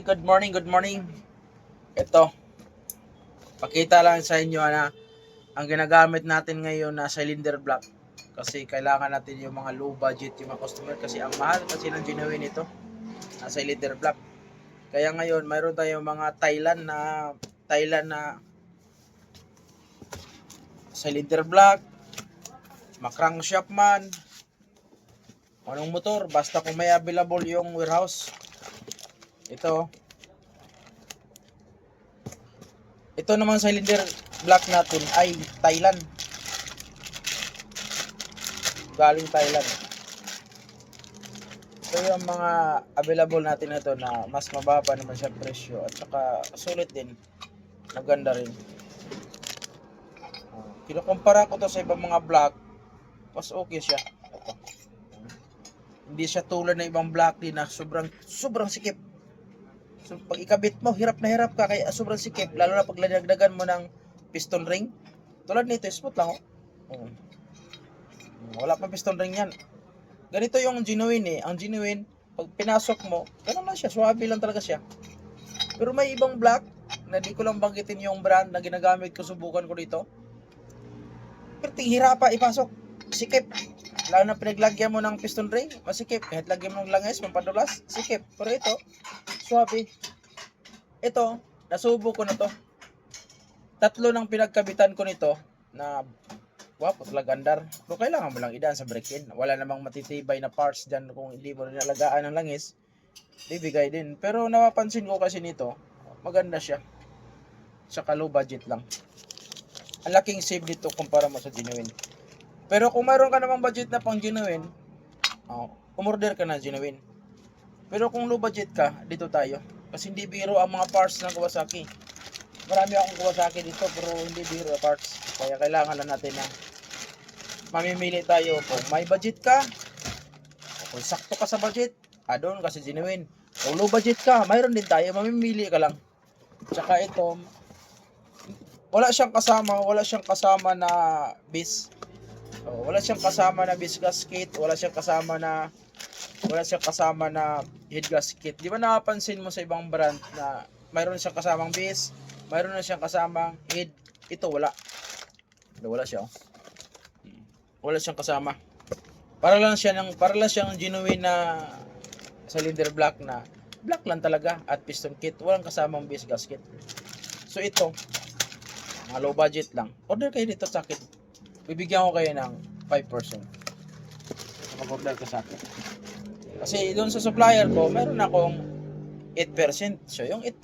Good morning, good morning. Ito, pakita lang sa inyo na ang ginagamit natin ngayon na cylinder block kasi kailangan natin yung mga low budget yung mga customer kasi ang mahal kasi ng genuine ito na cylinder block. Kaya ngayon mayroon tayong mga Thailand na cylinder block, crankshaft man, anong motor basta kung may available yung warehouse. Ito naman cylinder block natin ay Thailand. Galing Thailand. So yung mga available natin na ito na mas mababa naman siya presyo at saka sulit din. Maganda rin. Kinukumpara ko to sa ibang mga block. Mas okay siya. Ito. Hindi siya tulad ng ibang block din na sobrang sikip. So pag ikabit mo, hirap na hirap ka kaya sobrang sikip, lalo na pag ladagdagan mo ng piston ring. Tulad nito, smooth lang oh. Wala pa piston ring yan. Ganito yung genuine eh. Ang genuine, pag pinasok mo, ganun lang siya, suwabe lang talaga siya. Pero may ibang block na di ko lang banggitin yung brand na ginagamit ko, subukan ko dito. Pero hirapa ipasok, sikip. Lalo na pinaglagyan mo ng piston ring, masikip. Kahit lagyan mo ng langis, pampadulas, sikip. Pero ito, suwabe. Ito, nasubo ko na to. 3 ng pinagkabitan ko nito na wapo talaga andar. Pero kailangan mo lang idaan sa break-in. Wala namang matitibay na parts dyan kung hindi mo nalagaan ng langis. Bibigay din. Pero napapansin ko kasi nito, maganda siya. Tsaka low budget lang. Ang laking save dito kumpara mo sa genuine. Pero kung mayroon ka namang budget na pang genuine, umorder ka na genuine. Pero kung low budget ka, dito tayo. Kasi hindi biro ang mga parts ng Kawasaki. Marami akong Kawasaki dito pero hindi biro parts. Kaya kailangan lang natin na mamimili tayo. Kung may budget ka, kung sakto ka sa budget, doon kasi genuine. Kung low budget ka, mayroon din tayo. Mamimili ka lang. Tsaka ito, wala siyang kasama na base. Wala siyang kasama na base gasket, wala siyang kasama na head gasket. Di ba napapansin mo sa ibang brand na mayroon siyang kasamang base, mayroon na siyang kasamang head. Ito wala. Wala siya. Wala siyang kasama. Para lang siyang genuine na cylinder block na black lang talaga at piston kit, walang kasamang base gasket. So ito, mga low budget lang. Order kayo dito sa akin. Bibigyan ko kayo ng 5%. Mag-order ka sa akin. Kasi doon sa supplier ko, meron akong 8%. So yung 8%,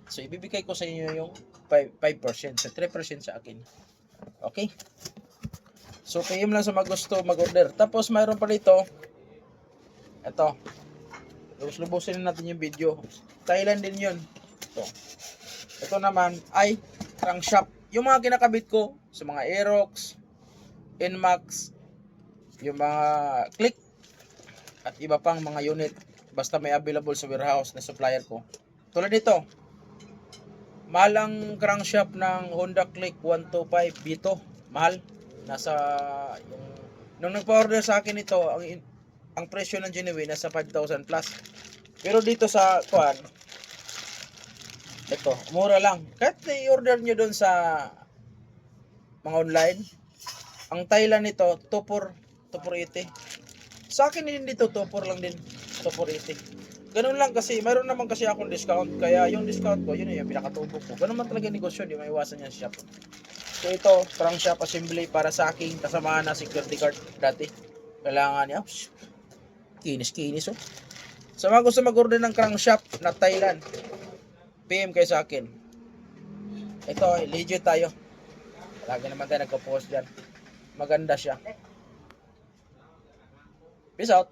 so ibibigay ko sa inyo yung 5%. So 3% sa akin. Okay? So PM lang sa magusto mag-order. Tapos mayroon pa dito, ito. Lubos-lubusin natin yung video. Thailand din yun. Ito naman ay crankshaft. Yung mga kinakabit ko sa mga Aerox, Nmax, yung mga click at iba pang mga unit basta may available sa warehouse na supplier ko. Tulad nito, mahal ang crankshaft ng Honda Click 125 B2. Mahal. Nasa yung nung nagpa-order sa akin ito, ang presyo ng genuine nasa 5,000 plus. Pero dito sa kuan, ito, mura lang. Kahit i-order nyo doon sa mga online, ang Thailand nito, 2,480. Sa akin din dito, 2,4 lang din. 2,480. Ganun lang kasi, mayroon naman kasi akong discount. Kaya yung discount ko, yun yung pinakatubo ko. Ganun man talaga negosyo, di maiwasan yan sa shop. So ito, crankshaft assembly para sa aking kasamahan na security guard dati. Kailangan niya, kinis-kinis oh. So mga gusto mag-order ng crankshaft na Thailand, PM kayo sa akin. Ito, legit tayo. Lagi naman tayo nagpo-post dyan. Maganda siya. Peace out.